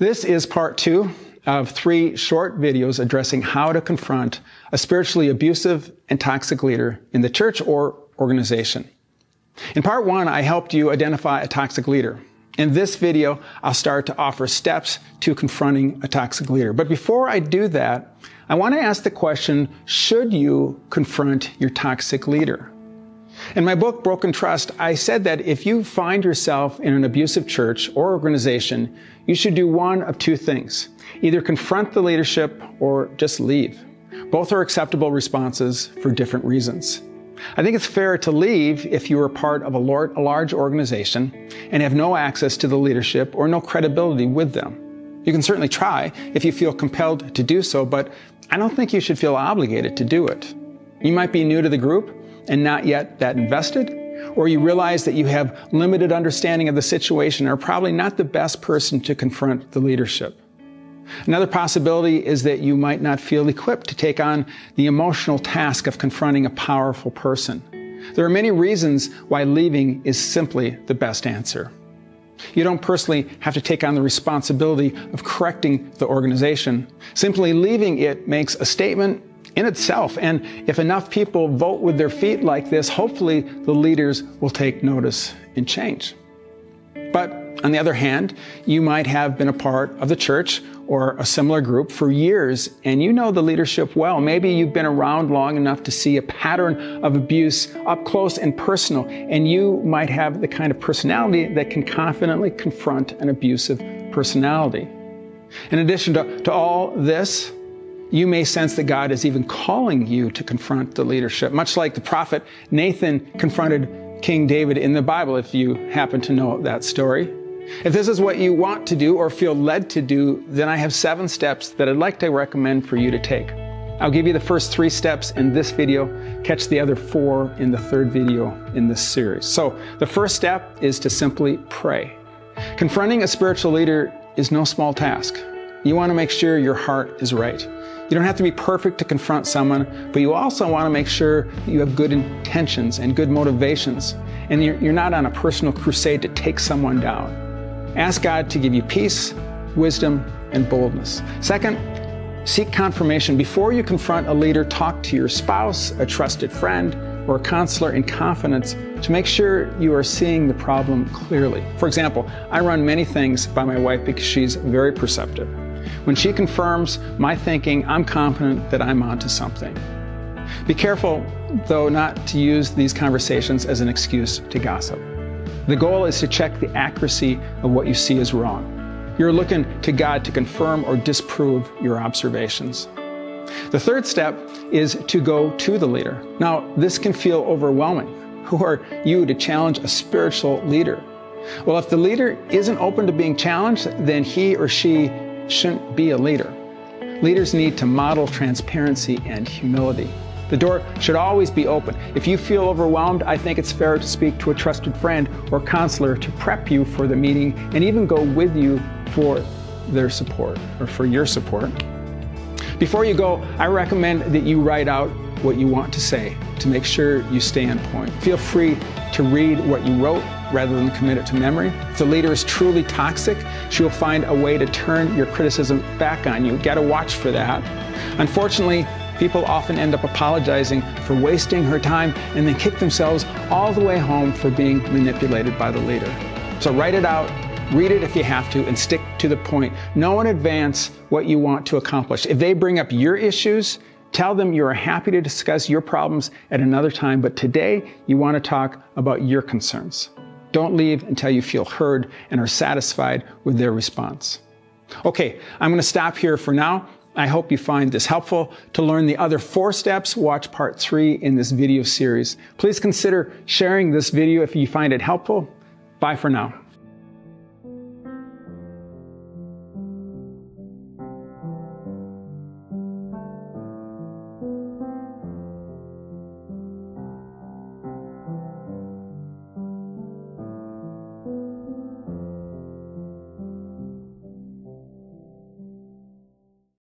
This is part 2 of 3 short videos addressing how to confront a spiritually abusive and toxic leader in the church or organization. In part 1, I helped you identify a toxic leader. In this video, I'll start to offer steps to confronting a toxic leader. But before I do that, I want to ask the question, should you confront your toxic leader? In my book, Broken Trust, I said that if you find yourself in an abusive church or organization, you should do one of 2 things. Either confront the leadership or just leave. Both are acceptable responses for different reasons. I think it's fair to leave if you are part of a large organization and have no access to the leadership or no credibility with them. You can certainly try if you feel compelled to do so, but I don't think you should feel obligated to do it. You might be new to the group and not yet that invested, or you realize that you have limited understanding of the situation and are probably not the best person to confront the leadership. Another possibility is that you might not feel equipped to take on the emotional task of confronting a powerful person. There are many reasons why leaving is simply the best answer. You don't personally have to take on the responsibility of correcting the organization. Simply leaving it makes a statement in itself, and if enough people vote with their feet like this, hopefully the leaders will take notice and change. But on the other hand, you might have been a part of the church or a similar group for years, and you know the leadership well. Maybe you've been around long enough to see a pattern of abuse up close and personal, and you might have the kind of personality that can confidently confront an abusive personality. In addition to all this, you may sense that God is even calling you to confront the leadership, much like the prophet Nathan confronted King David in the Bible, if you happen to know that story. If this is what you want to do or feel led to do, then I have 7 steps that I'd like to recommend for you to take. I'll give you the first 3 steps in this video, catch the other 4 in the 3rd video in this series. So the first step is to simply pray. Confronting a spiritual leader is no small task. You want to make sure your heart is right. You don't have to be perfect to confront someone, but you also want to make sure that you have good intentions and good motivations, and you're not on a personal crusade to take someone down. Ask God to give you peace, wisdom, and boldness. Second, seek confirmation. Before you confront a leader, talk to your spouse, a trusted friend, or a counselor in confidence to make sure you are seeing the problem clearly. For example, I run many things by my wife because she's very perceptive. When she confirms my thinking, I'm confident that I'm onto something. Be careful, though, not to use these conversations as an excuse to gossip. The goal is to check the accuracy of what you see as wrong. You're looking to God to confirm or disprove your observations. The 3rd step is to go to the leader. Now, this can feel overwhelming. Who are you to challenge a spiritual leader? Well, if the leader isn't open to being challenged, then he or she shouldn't be a leader. Leaders need to model transparency and humility. The door should always be open. If you feel overwhelmed, I think it's fair to speak to a trusted friend or counselor to prep you for the meeting and even go with you for their support or for your support. Before you go, I recommend that you write out what you want to say to make sure you stay on point. Feel free to read what you wrote rather than commit it to memory. If the leader is truly toxic, she will find a way to turn your criticism back on you. Got to watch for that. Unfortunately, people often end up apologizing for wasting her time and then kick themselves all the way home for being manipulated by the leader. So write it out, read it if you have to, and stick to the point. Know in advance what you want to accomplish. If they bring up your issues, tell them you are happy to discuss your problems at another time, but today you want to talk about your concerns. Don't leave until you feel heard and are satisfied with their response. Okay, I'm going to stop here for now. I hope you find this helpful. To learn the other 4 steps, watch part 3 in this video series. Please consider sharing this video if you find it helpful. Bye for now.